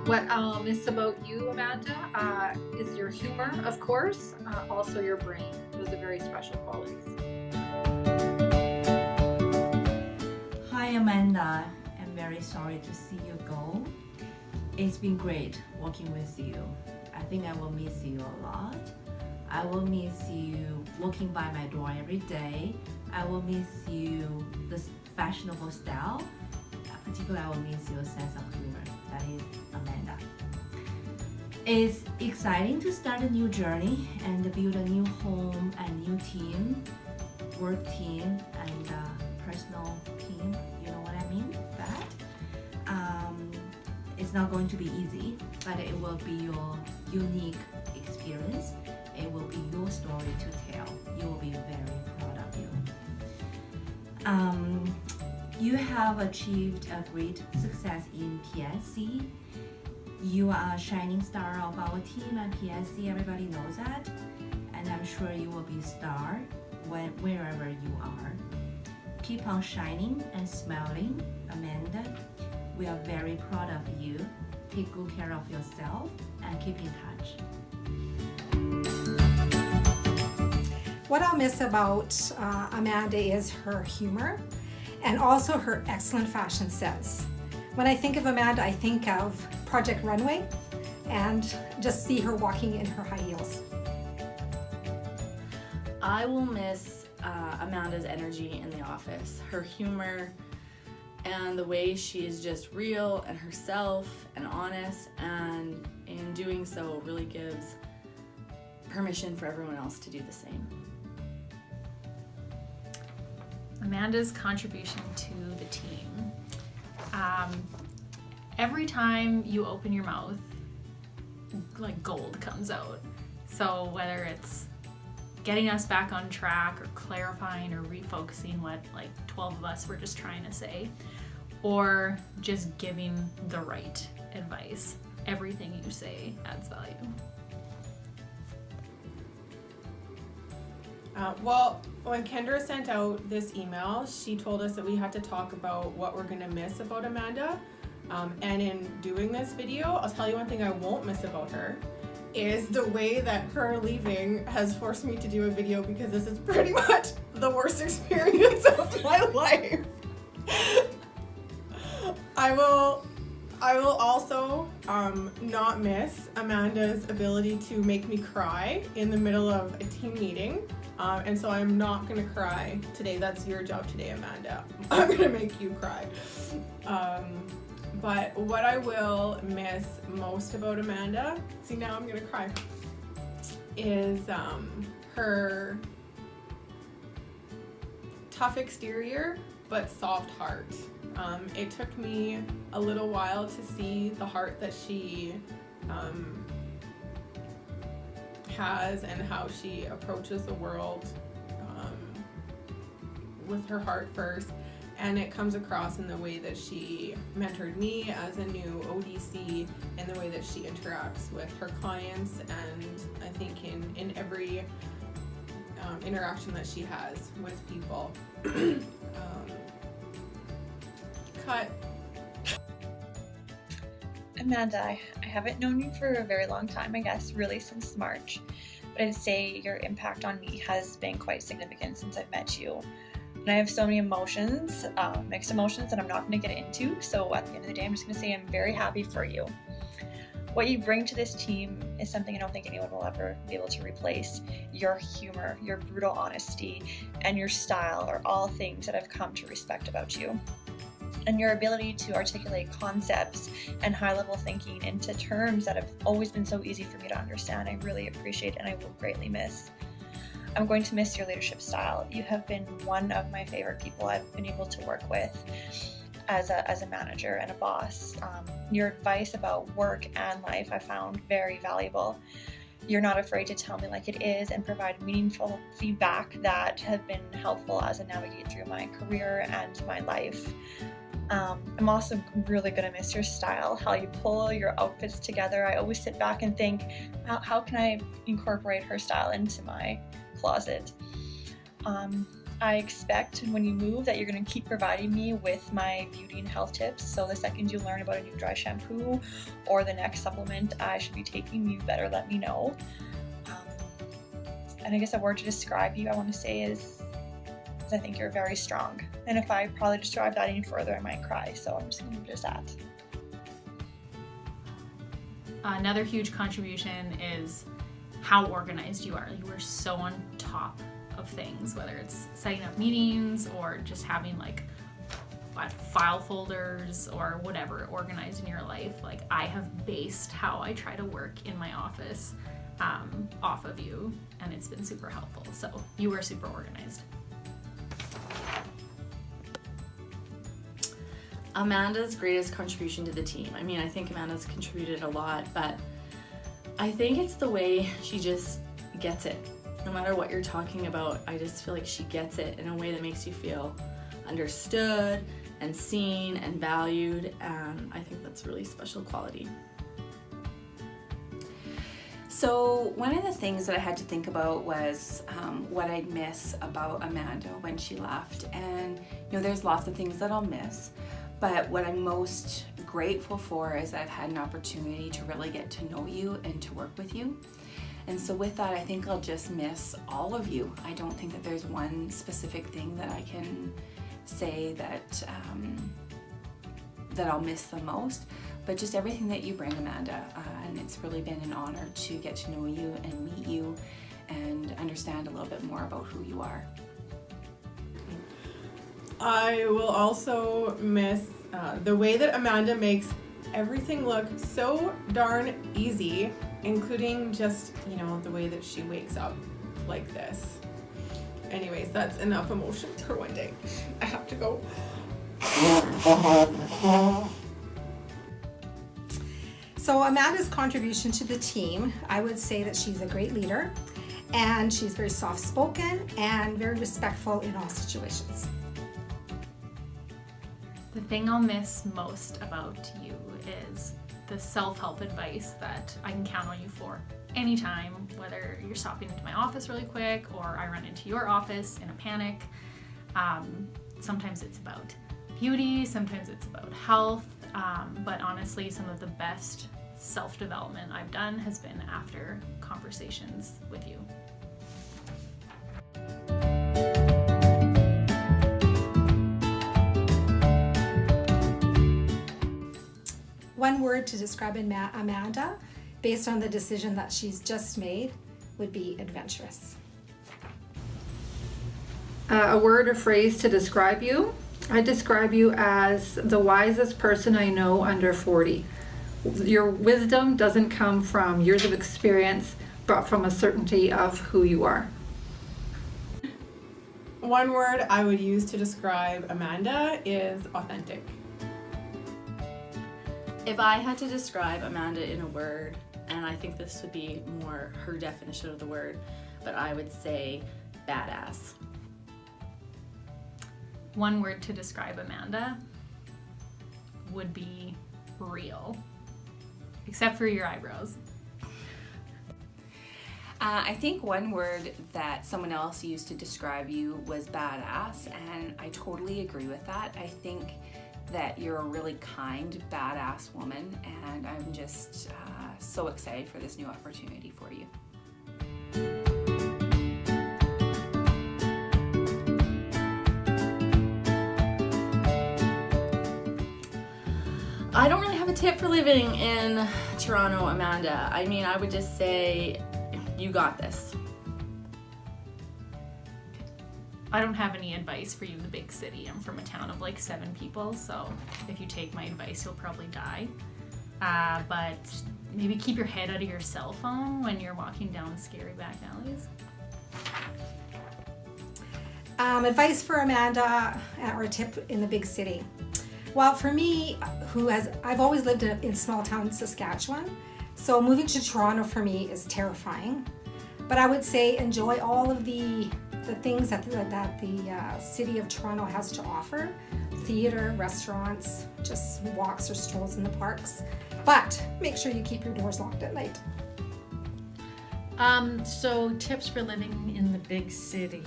What I'll miss about you, Amanda, is your humor, of course, also your brain. Those are very special qualities. Hi, Amanda. I'm very sorry to see you go. It's been great working with you. I think I will miss you a lot. I will miss you walking by my door every day. I will miss you the fashionable style. Particularly, I will miss your sense of humor. That is Amanda. It's exciting to start a new journey and build a new home and new team, work team, and personal team. You know what I mean? That it's not going to be easy, but it will be your unique experience. It will be your story to tell. You will be very proud of you. You have achieved a great success in PSC. You are a shining star of our team at PSC. Everybody knows that. And I'm sure you will be a star wherever you are. Keep on shining and smiling, Amanda. We are very proud of you. Take good care of yourself and keep in touch. What I'll miss about Amanda is her humor and also her excellent fashion sense. When I think of Amanda, I think of Project Runway and just see her walking in her high heels. I will miss Amanda's energy in the office, her humor, and the way she is just real and herself and honest, and in doing so really gives permission for everyone else to do the same. Amanda's contribution to the team. Every time you open your mouth, like gold comes out. So whether it's getting us back on track or clarifying or refocusing what like 12 of us were just trying to say, or just giving the right advice, everything you say adds value. Well, when Kendra sent out this email, she told us that we had to talk about what we're gonna miss about Amanda. And in doing this video, I'll tell you one thing I won't miss about her is the way that her leaving has forced me to do a video, because this is pretty much the worst experience of my life. I will also not miss Amanda's ability to make me cry in the middle of a team meeting. And so I'm not gonna cry today. That's your job today, Amanda. I'm gonna make you cry. But what I will miss most about Amanda, see now I'm gonna cry, is her tough exterior but soft heart. It took me a little while to see the heart that she has and how she approaches the world with her heart first, and it comes across in the way that she mentored me as a new ODC and the way that she interacts with her clients, and I think in every interaction that she has with people. Cut. Amanda, I haven't known you for a very long time, I guess, really since March, but I'd say your impact on me has been quite significant since I've met you. And I have so many emotions, mixed emotions that I'm not going to get into, so at the end of the day, I'm just going to say I'm very happy for you. What you bring to this team is something I don't think anyone will ever be able to replace. Your humor, your brutal honesty, and your style are all things that I've come to respect about you. And your ability to articulate concepts and high-level thinking into terms that have always been so easy for me to understand, I really appreciate and I will greatly miss. I'm going to miss your leadership style. You have been one of my favorite people I've been able to work with as a manager and a boss. Your advice about work and life I found very valuable. You're not afraid to tell me like it is and provide meaningful feedback that have been helpful as I navigate through my career and my life. I'm also really going to miss your style, how you pull your outfits together. I always sit back and think, how can I incorporate her style into my closet? I expect when you move that you're going to keep providing me with my beauty and health tips. So the second you learn about a new dry shampoo or the next supplement I should be taking, you better let me know. And I guess a word to describe you I want to say is I think you're very strong. And if I probably describe that any further, I might cry. So I'm just going to leave it as that. Another huge contribution is how organized you are. You are so on top of things, whether it's setting up meetings or just having like file folders or whatever organized in your life. Like I have based how I try to work in my office off of you, and it's been super helpful. So you are super organized. Amanda's greatest contribution to the team. I mean, I think Amanda's contributed a lot, but I think it's the way she just gets it. No matter what you're talking about, I just feel like she gets it in a way that makes you feel understood and seen and valued, and I think that's a really special quality. So one of the things that I had to think about was what I'd miss about Amanda when she left. And there's lots of things that I'll miss, but what I'm most grateful for is that I've had an opportunity to really get to know you and to work with you. And so with that, I think I'll just miss all of you. I don't think that there's one specific thing that I can say that I'll miss the most, but just everything that you bring, Amanda. And it's really been an honor to get to know you and meet you and understand a little bit more about who you are. I will also miss the way that Amanda makes everything look so darn easy, including just, the way that she wakes up like this. Anyways, that's enough emotion for one day. I have to go. So Amanda's contribution to the team, I would say that she's a great leader, and she's very soft-spoken and very respectful in all situations. The thing I'll miss most about you is the self-help advice that I can count on you for anytime, whether you're stopping into my office really quick or I run into your office in a panic. Sometimes it's about beauty, sometimes it's about health, but honestly, some of the best self-development I've done has been after conversations with you. One word to describe Amanda, based on the decision that she's just made, would be adventurous. A word or phrase to describe you. I describe you as the wisest person I know under 40. Your wisdom doesn't come from years of experience, but from a certainty of who you are. One word I would use to describe Amanda is authentic. If I had to describe Amanda in a word, and I think this would be more her definition of the word, but I would say badass. One word to describe Amanda would be real, except for your eyebrows. I think one word that someone else used to describe you was badass, and I totally agree with that. I think that you're a really kind, badass woman, and I'm just so excited for this new opportunity for you. I don't really have a tip for living in Toronto, Amanda. I mean, I would just say, you got this. I don't have any advice for you in the big city. I'm from a town of like 7 people, so if you take my advice, you'll probably die. But maybe keep your head out of your cell phone when you're walking down scary back alleys. Advice for Amanda, or a tip in the big city. Well, for me, I've always lived in small town Saskatchewan, so moving to Toronto for me is terrifying. But I would say enjoy all of the things that the city of Toronto has to offer. Theater, restaurants, just walks or strolls in the parks. But make sure you keep your doors locked at night. So tips for living in the big city.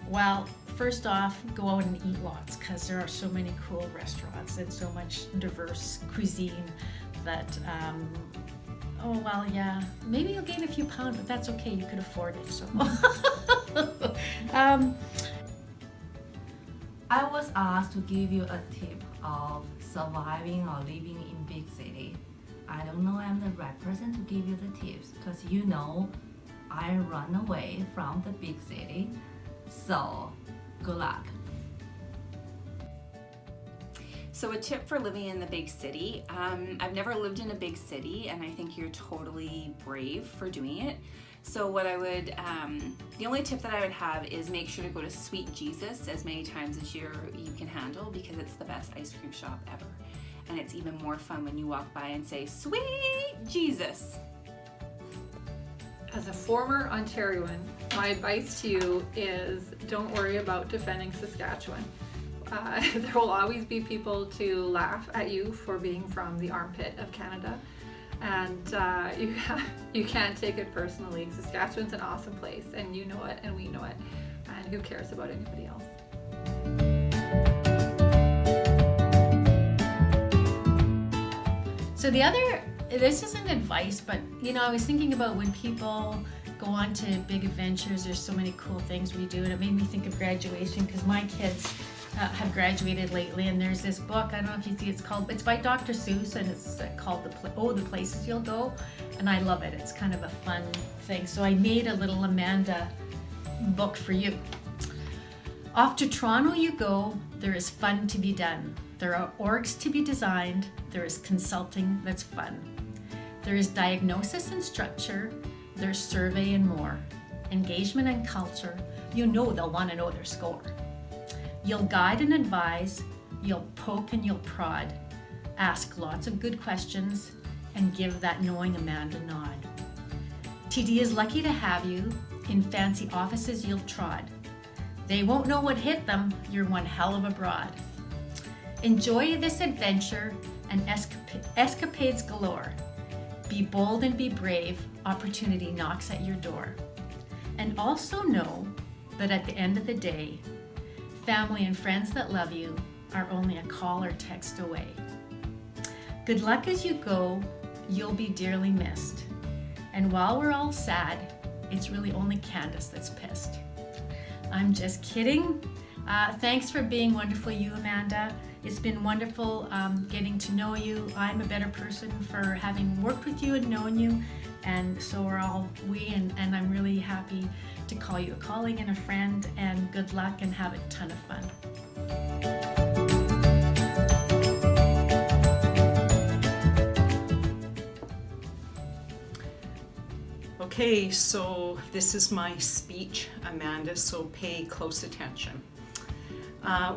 Well, first off, go out and eat lots because there are so many cool restaurants and so much diverse cuisine that, oh, well, yeah, maybe you'll gain a few pounds, but that's okay. You could afford it, so. I was asked to give you a tip of surviving or living in big city. I don't know I'm the right person to give you the tips because you know I run away from the big city. So good luck. So a tip for living in the big city. I've never lived in a big city, and I think you're totally brave for doing it. So what I would, the only tip that I would have is make sure to go to Sweet Jesus as many times as you can handle, because it's the best ice cream shop ever. And it's even more fun when you walk by and say, "Sweet Jesus." As a former Ontarian, my advice to you is don't worry about defending Saskatchewan. There will always be people to laugh at you for being from the armpit of Canada, and you can't take it personally. Saskatchewan's an awesome place, and you know it, and we know it, and who cares about anybody else? So the other, this isn't advice, but you know, I was thinking about when people go on to big adventures, there's so many cool things we do, and it made me think of graduation because my kids have graduated lately, and there's this book, I don't know if you see, it's by Dr. Seuss, and it's called The Places You'll Go, and I love it. It's kind of a fun thing. So I made a little Amanda book for you. Off to Toronto you go, there is fun to be done. There are orgs to be designed, there is consulting that's fun. There is diagnosis and structure, there's survey and more. Engagement and culture, you know they'll want to know their score. You'll guide and advise, you'll poke and you'll prod. Ask lots of good questions and give that knowing Amanda nod. TD is lucky to have you, in fancy offices you'll trod. They won't know what hit them, you're one hell of a broad. Enjoy this adventure and escapades galore. Be bold and be brave, opportunity knocks at your door. And also know that at the end of the day, family and friends that love you are only a call or text away. Good luck as you go, you'll be dearly missed. And while we're all sad, it's really only Candace that's pissed. I'm just kidding. Thanks for being wonderful, you, Amanda. It's been wonderful getting to know you. I'm a better person for having worked with you and known you, and so are all we, and I'm really happy to call you a colleague and a friend, and good luck and have a ton of fun. Okay, so this is my speech, Amanda, so pay close attention.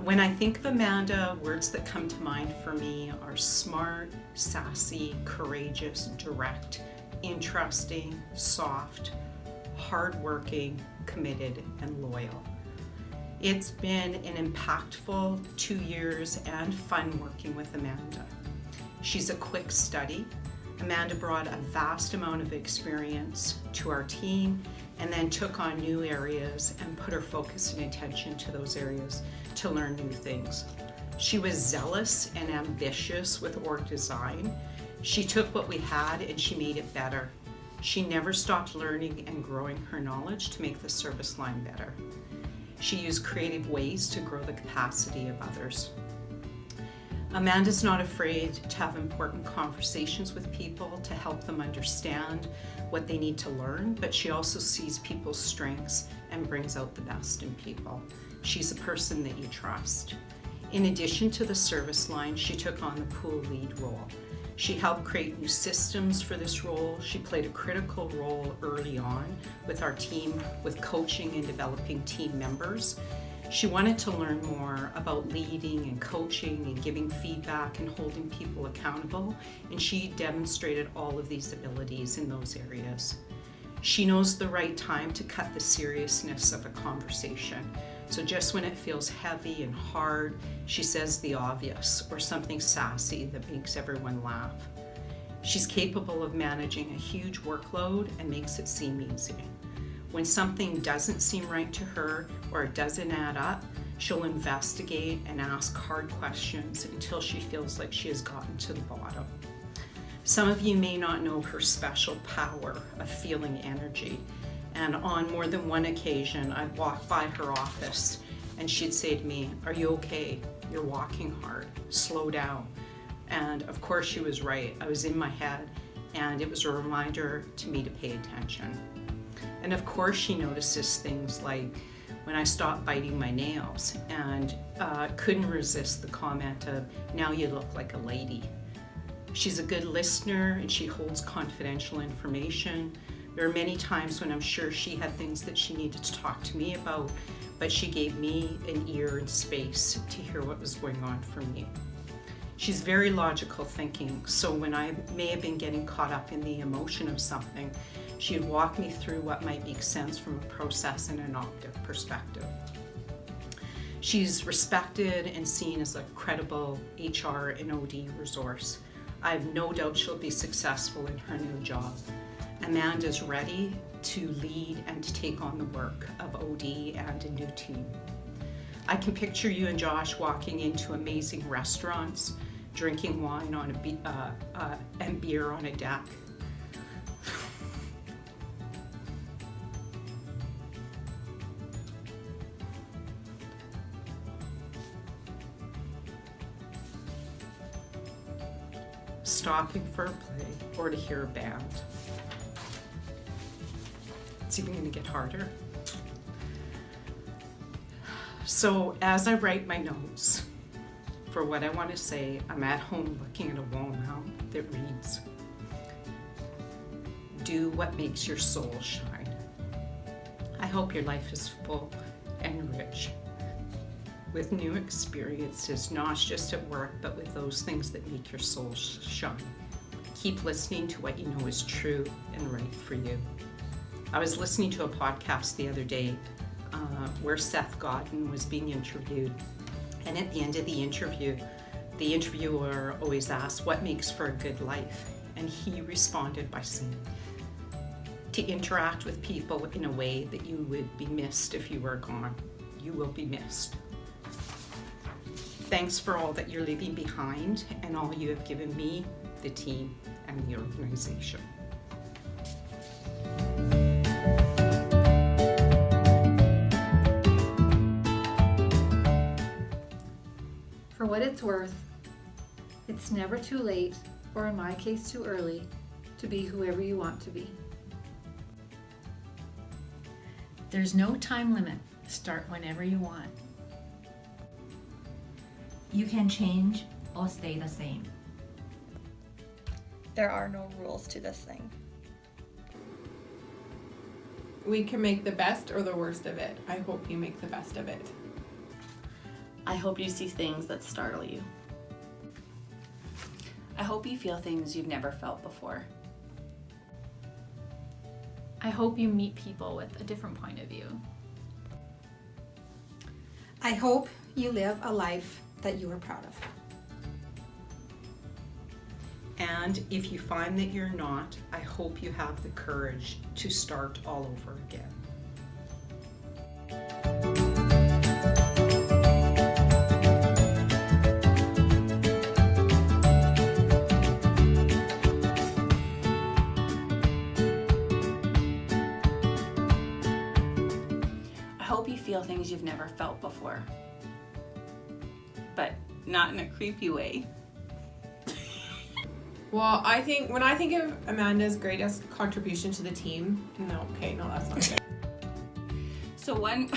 When I think of Amanda, words that come to mind for me are smart, sassy, courageous, direct, interesting, soft, hardworking, committed, and loyal. It's been an impactful 2 years and fun working with Amanda. She's a quick study. Amanda brought a vast amount of experience to our team and then took on new areas and put her focus and attention to those areas to learn new things. She was zealous and ambitious with org design. She took what we had and she made it better. She never stopped learning and growing her knowledge to make the service line better. She used creative ways to grow the capacity of others. Amanda's not afraid to have important conversations with people to help them understand what they need to learn, but she also sees people's strengths and brings out the best in people. She's a person that you trust. In addition to the service line, she took on the pool lead role. She helped create new systems for this role. She played a critical role early on with our team, with coaching and developing team members. She wanted to learn more about leading and coaching and giving feedback and holding people accountable, and she demonstrated all of these abilities in those areas. She knows the right time to cut the seriousness of a conversation. So just when it feels heavy and hard, she says the obvious or something sassy that makes everyone laugh. She's capable of managing a huge workload and makes it seem easy. When something doesn't seem right to her or it doesn't add up, she'll investigate and ask hard questions until she feels like she has gotten to the bottom. Some of you may not know her special power of feeling energy, and on more than one occasion I'd walk by her office and she'd say to me, "Are you okay? You're walking hard. Slow down." And of course she was right. I was in my head, and it was a reminder to me to pay attention. And of course she notices things like when I stopped biting my nails and couldn't resist the comment of, "Now you look like a lady." She's a good listener and she holds confidential information. There are many times when I'm sure she had things that she needed to talk to me about, but she gave me an ear and space to hear what was going on for me. She's very logical thinking, so when I may have been getting caught up in the emotion of something, she'd walk me through what might make sense from a process and an optic perspective. She's respected and seen as a credible HR and OD resource. I have no doubt she'll be successful in her new job. Amanda's ready to lead and to take on the work of OD and a new team. I can picture you and Josh walking into amazing restaurants, drinking wine on and beer on a deck. Stopping for a play or to hear a band. It's even going to get harder. So as I write my notes for what I want to say, I'm at home looking at a wall now that reads, "Do what makes your soul shine." I hope your life is full and rich with new experiences, not just at work, but with those things that make your soul shine. Keep listening to what you know is true and right for you. I was listening to a podcast the other day where Seth Godin was being interviewed, and at the end of the interview, the interviewer always asked, "What makes for a good life?" And he responded by saying, "To interact with people in a way that you would be missed if you were gone. You will be missed." Thanks for all that you're leaving behind and all you have given me, the team, and the organization. For what it's worth, it's never too late, or in my case too early, to be whoever you want to be. There's no time limit. Start whenever you want. You can change or stay the same. There are no rules to this thing. We can make the best or the worst of it. I hope you make the best of it. I hope you see things that startle you. I hope you feel things you've never felt before. I hope you meet people with a different point of view. I hope you live a life that you are proud of. And if you find that you're not, I hope you have the courage to start all over again. I hope you feel things you've never felt before. But not in a creepy way. Well, when I think of Amanda's greatest contribution to the team, no, that's not good. So one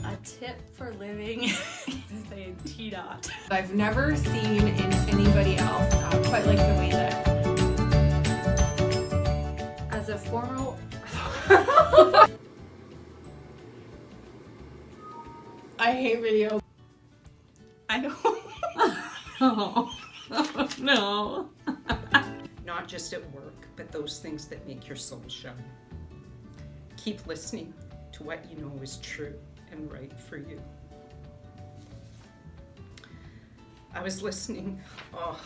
A tip for living is a T-dot. I've never seen in anybody else quite like the way that. As a formal I hate video. I don't. Oh, no. Not just at work, but those things that make your soul shine. Keep listening to what you know is true and right for you. I was listening. Oh,